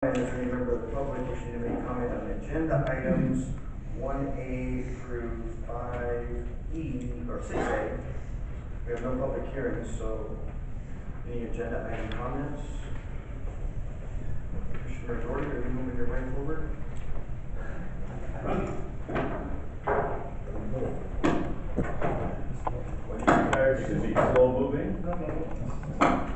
Is there any member of the public wishing to make comment on agenda items 1A through 5E or 6A? We have no public hearings, so any agenda item comments? Commissioner Doherty, are you moving your way forward? When you're retired, you can be slow moving.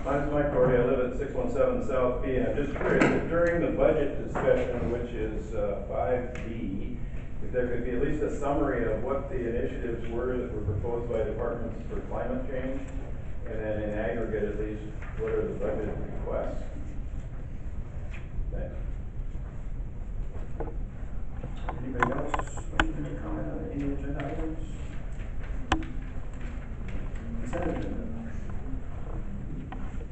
Mine's Mike Doherty. I live at 617 South B, and I'm just curious if during the budget discussion, which is 5B, if there could be at least a summary of what the initiatives were that were proposed by departments for climate change, and then in aggregate at least, what are the budget requests? Thanks. Anybody else wishing to make comment on any agenda items? Consent agenda.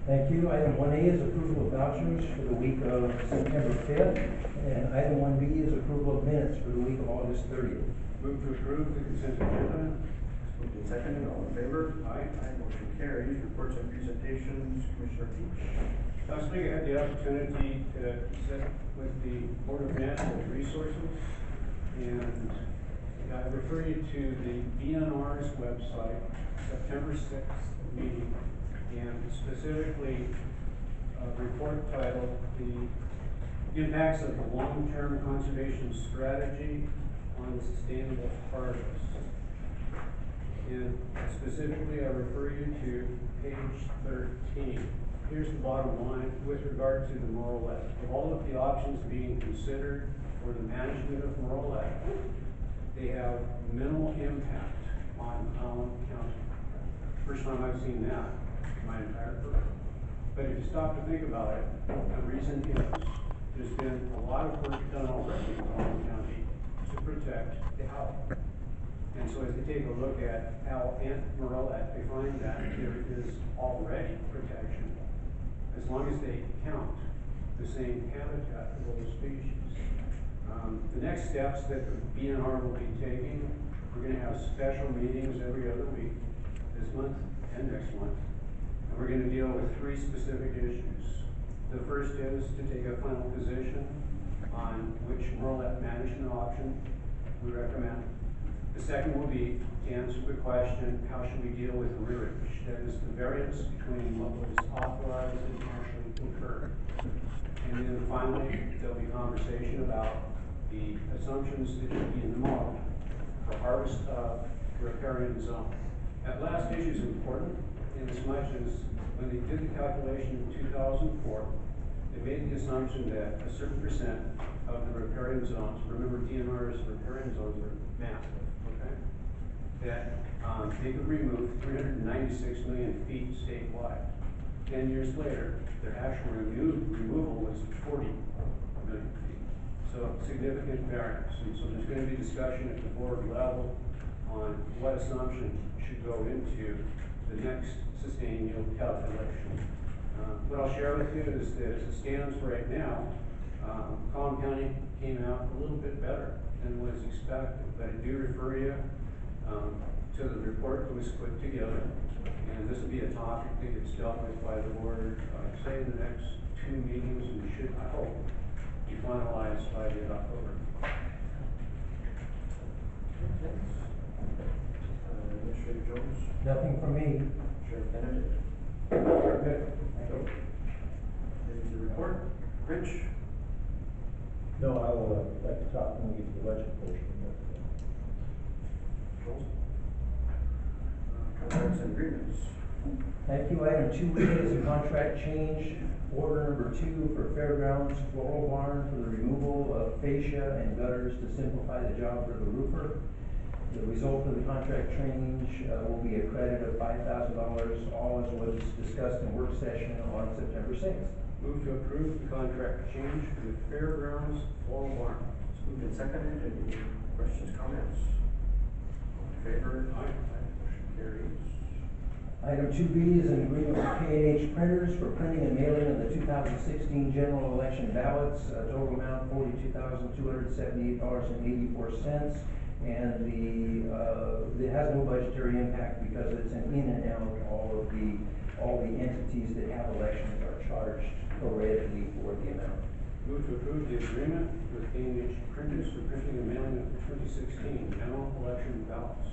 Thank you. Item 1A is approval of vouchers for the week of September 5th, and item 1B is approval of minutes for the week of August 30th. Move to approve the consent agenda. Moved and seconded, all in favor? Aye. Motion carries. Reports and presentations, Commissioner Peach. Last week I had the opportunity to sit with the Board of Natural Resources, and I refer you to the BNR's website, September 6th meeting, and specifically a report titled The Impacts of the Long-Term Conservation Strategy on Sustainable Harvest. And specifically I refer you to page 13. Here's the bottom line with regard to the Morolette. Of all of the options being considered for the management of Morolette, they have minimal impact on Allen County. First time I've seen that in my entire career. But if you stop to think about it, the reason is there's been a lot of work done already in Allen County to protect the owl. And so as they take a look at owl and Morolette, they find that there is already protection as long as they count the same habitat for those species. The next steps that the BNR will be taking, we're going to have special meetings every other week, this month and next month. And we're going to deal with three specific issues. The first is to take a final position on which Morolette management option we recommend. The second will be to answer the question, how should we deal with rearage? That is the variance between what was authorized and actually incurred. And then finally, there'll be conversation about the assumptions that should be in the model for harvest of riparian zone. That last issue is important in as much as when they did the calculation in 2004, they made the assumption that a certain percent of the riparian zones, remember DNR's riparian zones are massive, okay? That they could remove 396 million feet statewide. 10 years later, their actual removal was 40 million feet. So significant variance. And so there's going to be discussion at the board level on what assumption should go into the next sustained yield calculation. What I'll share with you is that as it stands right now, Collin County came out a little bit better than was expected, but I do refer you to the report that was put together, and this will be a topic that gets dealt with by the board, say in the next 2 meetings, and should, I hope, be finalized by mid-October. Administrator Jones? Nothing from me. Sheriff Benedict? Good. Ready to report? Rich? No, I will like to talk when we get to the budget portion. Joel? Contracts and agreements. Thank you. Item 2A is a contract change, order number 2 for Fairgrounds Floral Barn for the removal of fascia and gutters to simplify the job for the roofer. The result of the contract change will be a credit of $5,000, all as was discussed in work session on September 6th. Move to approve the contract change for the Fairgrounds Floral Barn. It's moved and seconded. Any questions, comments? All in favor? Aye. Motion carries. Item 2B is an agreement with K&H Printers for printing and mailing of the 2016 general election ballots, total amount $42,278.84. And it has no budgetary impact because it's an in and out. All the entities that have elections are charged proratedly for the amount. Move to approve the agreement with Cambridge Printers for printing and mailing of 2016 general election ballots.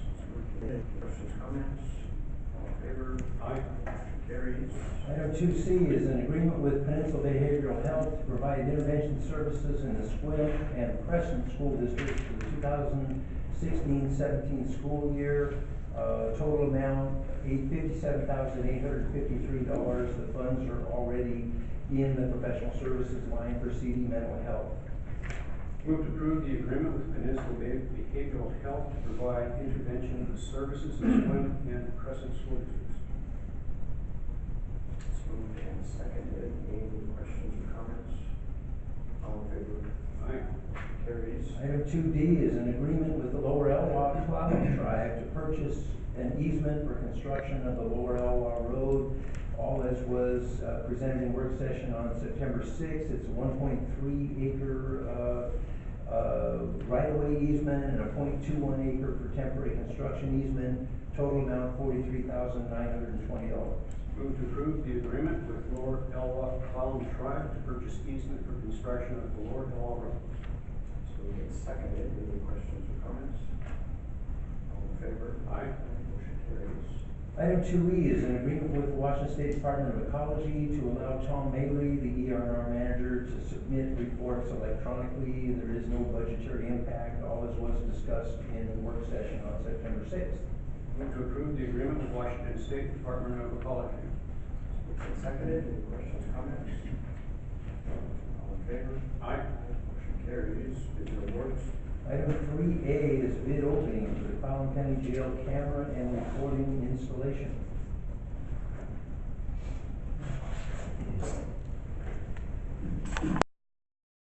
Questions, comments? All in favor? Aye. Motion carries. Item 2C is an agreement with Peninsula Behavioral Health to provide intervention services in the Squim and Crescent School Districts for the 2016-17 school year. Total amount, $57,853. The funds are already in the professional services line for CD mental health. Move to approve the agreement with Peninsula Behavioral Health to provide intervention services in Swim and Crescent School Districts. It's moved and seconded. Any questions or comments? All in favor? Aye. Carries. Item 2D is an agreement with the Lower Elwha Cloud Tribe to purchase an easement for construction of the Lower Elwha Road. All as was presented in work session on September 6th. It's a 1.3 acre right-of-way easement and a 0.21 acre for temporary construction easement. Total amount $43,920. Move to approve the agreement with Lower Elwha Clown Tribe to purchase easement for construction of the Lower Elwha Road. So it's seconded. Any questions or comments? All in favor? Aye. Motion carries. Item 2E is an agreement with the Washington State Department of Ecology to allow Tom Maley, the ERR manager, to submit reports electronically. There is no budgetary impact. All this was discussed in the work session on September 6th. Move to approve the agreement with Washington State Department of Ecology. It's seconded. Any questions, comments? All in favor? Aye. Motion carries. Bids and awards. Item 3A is bid opening for the Clallam County Jail camera and recording installation.